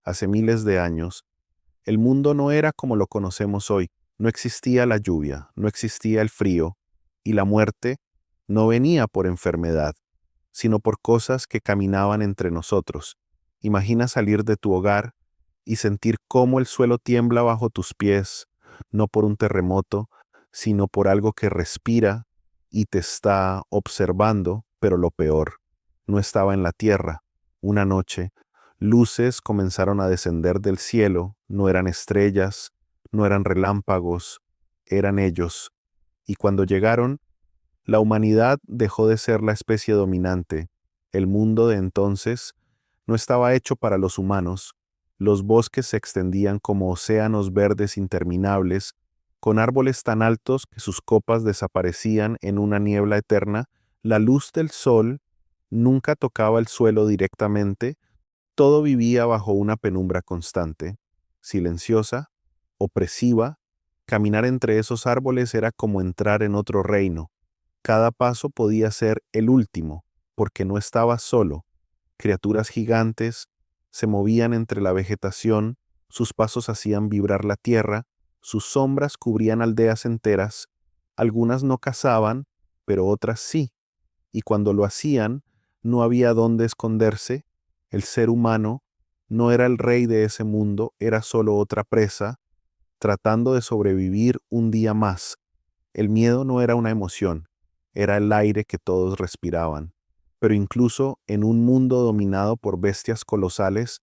hace miles de años, el mundo no era como lo conocemos hoy. No existía la lluvia, no existía el frío, y la muerte no venía por enfermedad, sino por cosas que caminaban entre nosotros. Imagina salir de tu hogar y sentir cómo el suelo tiembla bajo tus pies, no por un terremoto, sino por algo que respira y te está observando, pero lo peor, no estaba en la tierra. Una noche, luces comenzaron a descender del cielo, no eran estrellas, no eran relámpagos, eran ellos. Y cuando llegaron, la humanidad dejó de ser la especie dominante. El mundo de entonces no estaba hecho para los humanos. Los bosques se extendían como océanos verdes interminables, con árboles tan altos que sus copas desaparecían en una niebla eterna. La luz del sol nunca tocaba el suelo directamente. Todo vivía bajo una penumbra constante, silenciosa, opresiva. Caminar entre esos árboles era como entrar en otro reino. Cada paso podía ser el último, porque no estaba solo. Criaturas gigantes se movían entre la vegetación, sus pasos hacían vibrar la tierra, sus sombras cubrían aldeas enteras. Algunas no cazaban, pero otras sí, y cuando lo hacían, no había dónde esconderse. El ser humano no era el rey de ese mundo, era solo otra presa, tratando de sobrevivir un día más. El miedo no era una emoción, era el aire que todos respiraban. Pero incluso en un mundo dominado por bestias colosales,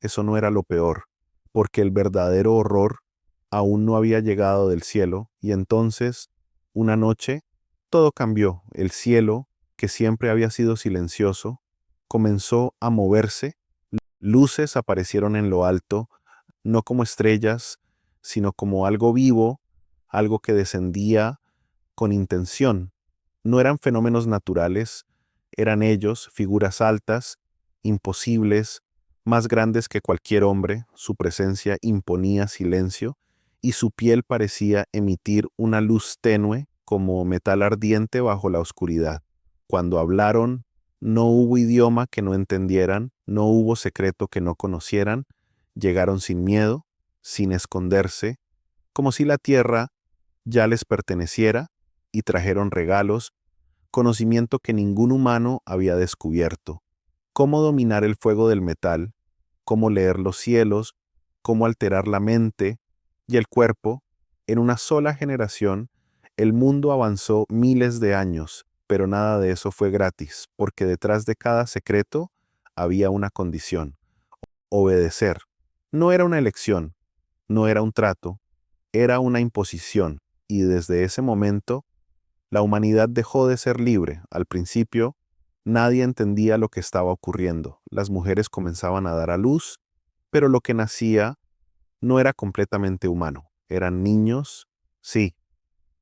eso no era lo peor, porque el verdadero horror aún no había llegado del cielo, y entonces, una noche, todo cambió. El cielo, que siempre había sido silencioso, comenzó a moverse. Luces aparecieron en lo alto, no como estrellas, sino como algo vivo, algo que descendía con intención. No eran fenómenos naturales, eran ellos, figuras altas, imposibles, más grandes que cualquier hombre. Su presencia imponía silencio y su piel parecía emitir una luz tenue como metal ardiente bajo la oscuridad. Cuando hablaron, no hubo idioma que no entendieran, no hubo secreto que no conocieran. Llegaron sin miedo, sin esconderse, como si la tierra ya les perteneciera, y trajeron regalos, conocimiento que ningún humano había descubierto: cómo dominar el fuego del metal, cómo leer los cielos, cómo alterar la mente y el cuerpo. En una sola generación, el mundo avanzó miles de años, pero nada de eso fue gratis, porque detrás de cada secreto había una condición: obedecer. No era una elección, no era un trato, era una imposición, y desde ese momento la humanidad dejó de ser libre. Al principio, nadie entendía lo que estaba ocurriendo. Las mujeres comenzaban a dar a luz, pero lo que nacía no era completamente humano. Eran niños, sí,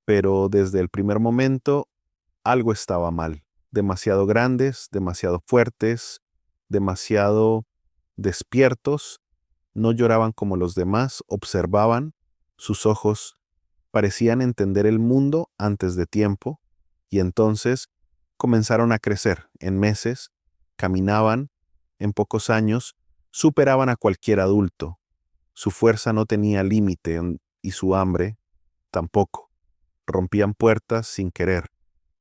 pero desde el primer momento algo estaba mal. Demasiado grandes, demasiado fuertes, demasiado despiertos. No lloraban como los demás, observaban. Sus ojos parecían entender el mundo antes de tiempo, y entonces comenzaron a crecer. En meses, caminaban, en pocos años, superaban a cualquier adulto. Su fuerza no tenía límite y su hambre tampoco. Rompían puertas sin querer,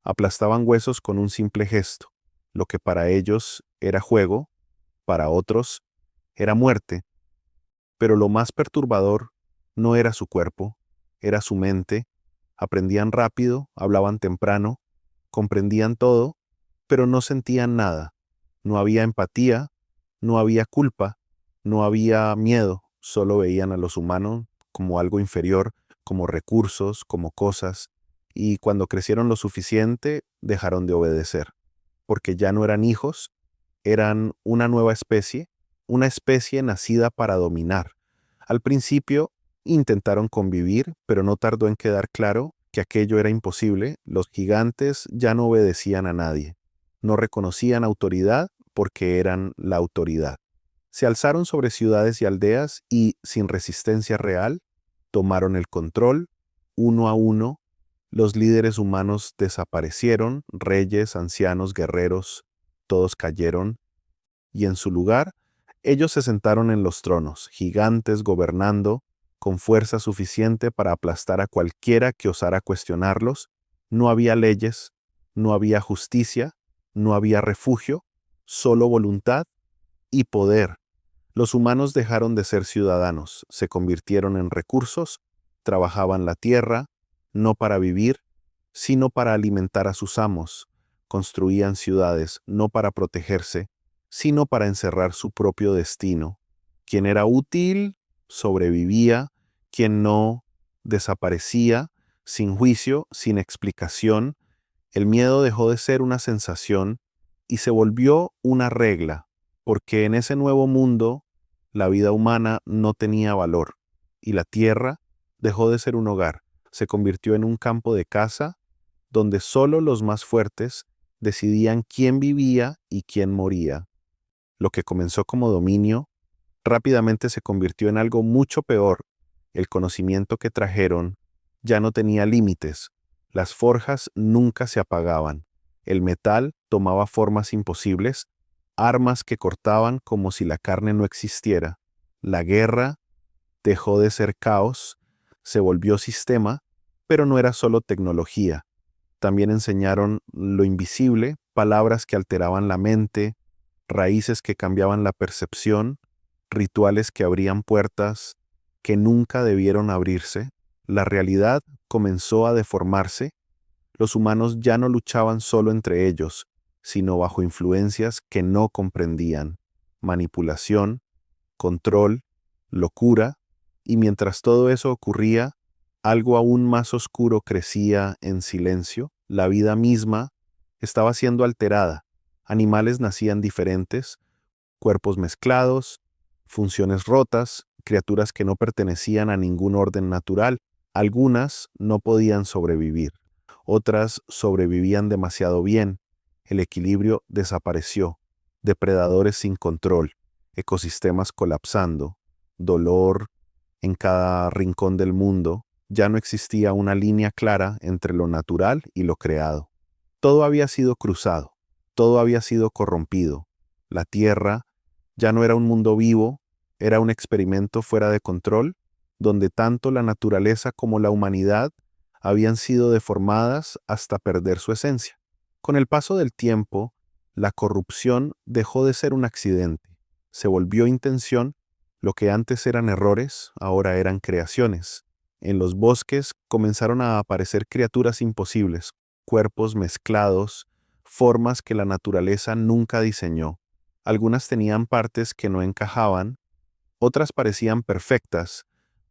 aplastaban huesos con un simple gesto. Lo que para ellos era juego, para otros era muerte. Pero lo más perturbador no era su cuerpo, era su mente. Aprendían rápido, hablaban temprano, comprendían todo, pero no sentían nada. No había empatía, no había culpa, no había miedo. Solo veían a los humanos como algo inferior, como recursos, como cosas, y cuando crecieron lo suficiente, dejaron de obedecer, porque ya no eran hijos, eran una especie nacida para dominar. Al principio intentaron convivir, pero no tardó en quedar claro que aquello era imposible. Los gigantes ya no obedecían a nadie, no reconocían autoridad porque eran la autoridad. Se alzaron sobre ciudades y aldeas y, sin resistencia real, tomaron el control. Uno a uno, los líderes humanos desaparecieron, reyes, ancianos, guerreros, todos cayeron, y en su lugar Ellos se sentaron en los tronos, gigantes gobernando, con fuerza suficiente para aplastar a cualquiera que osara cuestionarlos. No había leyes, no había justicia, no había refugio, solo voluntad y poder. Los humanos dejaron de ser ciudadanos, se convirtieron en recursos, trabajaban la tierra, no para vivir, sino para alimentar a sus amos, construían ciudades no para protegerse, sino para encerrar su propio destino. Quien era útil, sobrevivía, quien no, desaparecía, sin juicio, sin explicación. El miedo dejó de ser una sensación y se volvió una regla, porque en ese nuevo mundo la vida humana no tenía valor y la tierra dejó de ser un hogar, se convirtió en un campo de caza donde solo los más fuertes decidían quién vivía y quién moría. Lo que comenzó como dominio rápidamente se convirtió en algo mucho peor. El conocimiento que trajeron ya no tenía límites. Las forjas nunca se apagaban. El metal tomaba formas imposibles, armas que cortaban como si la carne no existiera. La guerra dejó de ser caos, se volvió sistema, pero no era solo tecnología. También enseñaron lo invisible, palabras que alteraban la mente, raíces que cambiaban la percepción, rituales que abrían puertas que nunca debieron abrirse. La realidad comenzó a deformarse. Los humanos ya no luchaban solo entre ellos, sino bajo influencias que no comprendían. Manipulación, control, locura, y mientras todo eso ocurría, algo aún más oscuro crecía en silencio. La vida misma estaba siendo alterada. Animales nacían diferentes, cuerpos mezclados, funciones rotas, criaturas que no pertenecían a ningún orden natural. Algunas no podían sobrevivir, otras sobrevivían demasiado bien. El equilibrio desapareció, depredadores sin control, ecosistemas colapsando, dolor en cada rincón del mundo. Ya no existía una línea clara entre lo natural y lo creado. Todo había sido cruzado, todo había sido corrompido. La tierra ya no era un mundo vivo, era un experimento fuera de control, donde tanto la naturaleza como la humanidad habían sido deformadas hasta perder su esencia. Con el paso del tiempo, la corrupción dejó de ser un accidente, se volvió intención. Lo que antes eran errores, ahora eran creaciones. En los bosques comenzaron a aparecer criaturas imposibles, cuerpos mezclados, formas que la naturaleza nunca diseñó. Algunas tenían partes que no encajaban, otras parecían perfectas,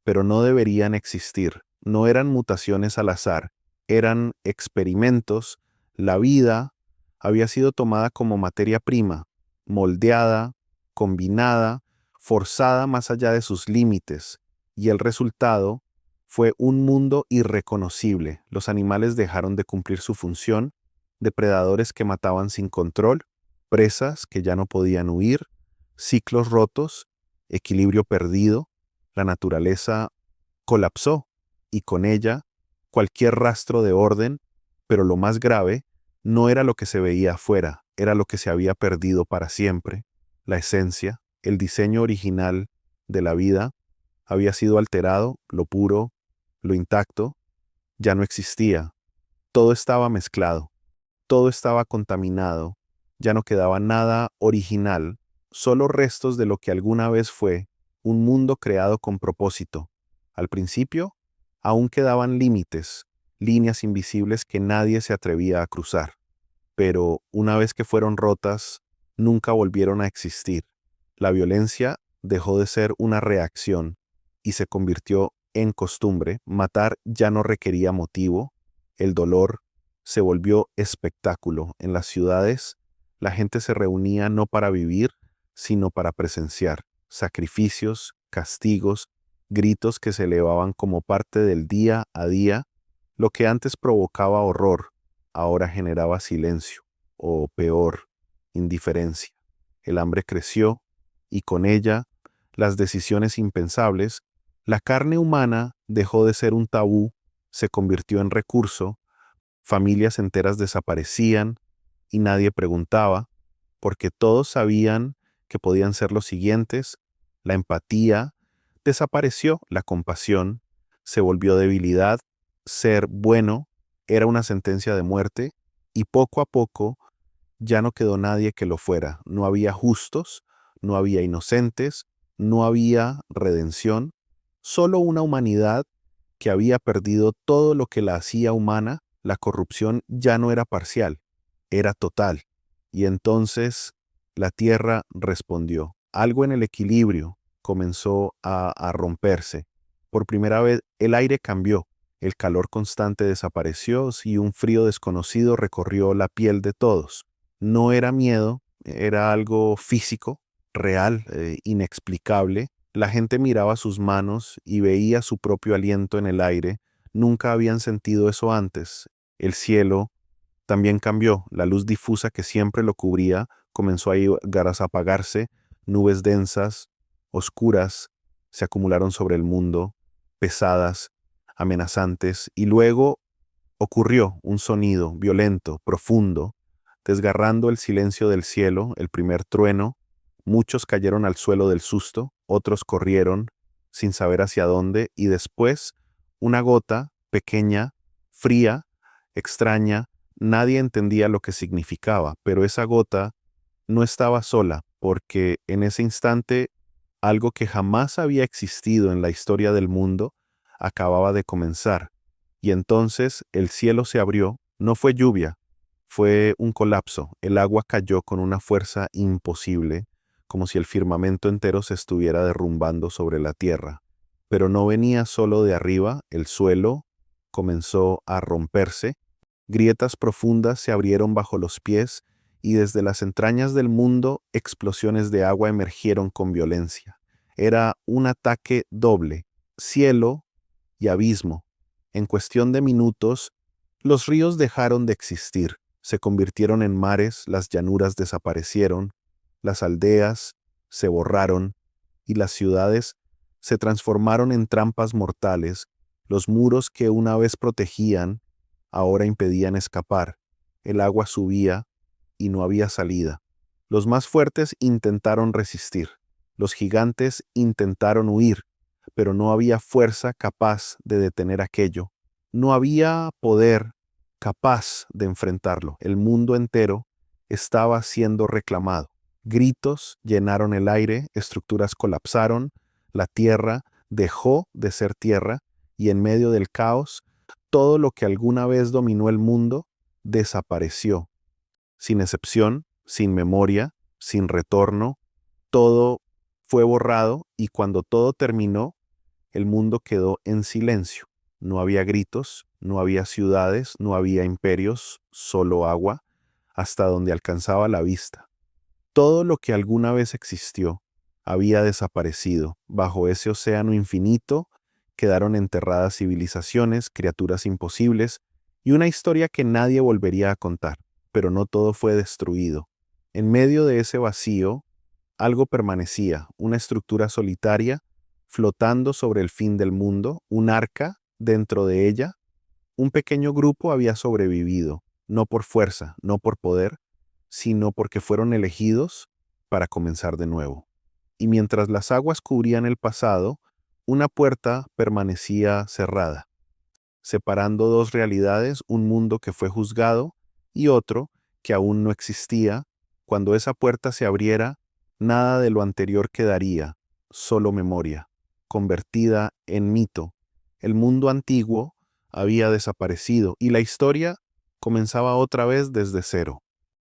pero no deberían existir. No eran mutaciones al azar, eran experimentos. La vida había sido tomada como materia prima, moldeada, combinada, forzada más allá de sus límites, y el resultado fue un mundo irreconocible. Los animales dejaron de cumplir su función, depredadores que mataban sin control, presas que ya no podían huir, ciclos rotos, equilibrio perdido. La naturaleza colapsó y con ella cualquier rastro de orden, pero lo más grave no era lo que se veía afuera, era lo que se había perdido para siempre. La esencia, el diseño original de la vida había sido alterado, lo puro, lo intacto, ya no existía. Todo estaba mezclado, todo estaba contaminado, ya no quedaba nada original, solo restos de lo que alguna vez fue un mundo creado con propósito. Al principio, aún quedaban límites, líneas invisibles que nadie se atrevía a cruzar, pero una vez que fueron rotas, nunca volvieron a existir. La violencia dejó de ser una reacción y se convirtió en costumbre. Matar ya no requería motivo, el dolor se volvió espectáculo. En las ciudades, la gente se reunía no para vivir, sino para presenciar sacrificios, castigos, gritos que se elevaban como parte del día a día. Lo que antes provocaba horror, ahora generaba silencio, o peor, indiferencia. El hambre creció, y con ella, las decisiones impensables. La carne humana dejó de ser un tabú, se convirtió en recurso, familias enteras desaparecían, y nadie preguntaba, porque todos sabían que podían ser los siguientes: la empatía, desapareció la compasión, se volvió debilidad, ser bueno era una sentencia de muerte, y poco a poco ya no quedó nadie que lo fuera. No había justos, no había inocentes, no había redención, solo una humanidad que había perdido todo lo que la hacía humana. La corrupción ya no era parcial, era total. Y entonces la tierra respondió. Algo en el equilibrio comenzó a romperse. Por primera vez el aire cambió, el calor constante desapareció y un frío desconocido recorrió la piel de todos. No era miedo, era algo físico, real, inexplicable. La gente miraba sus manos y veía su propio aliento en el aire. Nunca habían sentido eso antes. El cielo también cambió. La luz difusa que siempre lo cubría comenzó a apagarse. Nubes densas, oscuras, se acumularon sobre el mundo, pesadas, amenazantes, y luego ocurrió un sonido violento, profundo, desgarrando el silencio del cielo, el primer trueno. Muchos cayeron al suelo del susto, otros corrieron sin saber hacia dónde, y después una gota pequeña, fría, extraña. Nadie entendía lo que significaba, pero esa gota no estaba sola, porque en ese instante algo que jamás había existido en la historia del mundo acababa de comenzar. Y entonces el cielo se abrió. No fue lluvia, fue un colapso. El agua cayó con una fuerza imposible, como si el firmamento entero se estuviera derrumbando sobre la tierra. Pero no venía solo de arriba, el suelo comenzó a romperse. Grietas profundas se abrieron bajo los pies, y desde las entrañas del mundo explosiones de agua emergieron con violencia. Era un ataque doble, cielo y abismo. En cuestión de minutos, los ríos dejaron de existir, se convirtieron en mares, las llanuras desaparecieron, las aldeas se borraron y las ciudades se transformaron en trampas mortales. Los muros que una vez protegían ahora impedían escapar. El agua subía y no había salida. Los más fuertes intentaron resistir. Los gigantes intentaron huir, pero no había fuerza capaz de detener aquello. No había poder capaz de enfrentarlo. El mundo entero estaba siendo reclamado. Gritos llenaron el aire, estructuras colapsaron, la tierra dejó de ser tierra, y en medio del caos, todo lo que alguna vez dominó el mundo desapareció. Sin excepción, sin memoria, sin retorno, todo fue borrado, y cuando todo terminó, el mundo quedó en silencio. No había gritos, no había ciudades, no había imperios, solo agua, hasta donde alcanzaba la vista. Todo lo que alguna vez existió había desaparecido. Bajo ese océano infinito quedaron enterradas civilizaciones, criaturas imposibles y una historia que nadie volvería a contar. Pero no todo fue destruido. En medio de ese vacío, algo permanecía, una estructura solitaria, flotando sobre el fin del mundo, un arca dentro de ella. Un pequeño grupo había sobrevivido, no por fuerza, no por poder, sino porque fueron elegidos para comenzar de nuevo. Y mientras las aguas cubrían el pasado, una puerta permanecía cerrada, separando dos realidades, un mundo que fue juzgado y otro que aún no existía. Cuando esa puerta se abriera, nada de lo anterior quedaría, solo memoria, convertida en mito. El mundo antiguo había desaparecido y la historia comenzaba otra vez desde cero.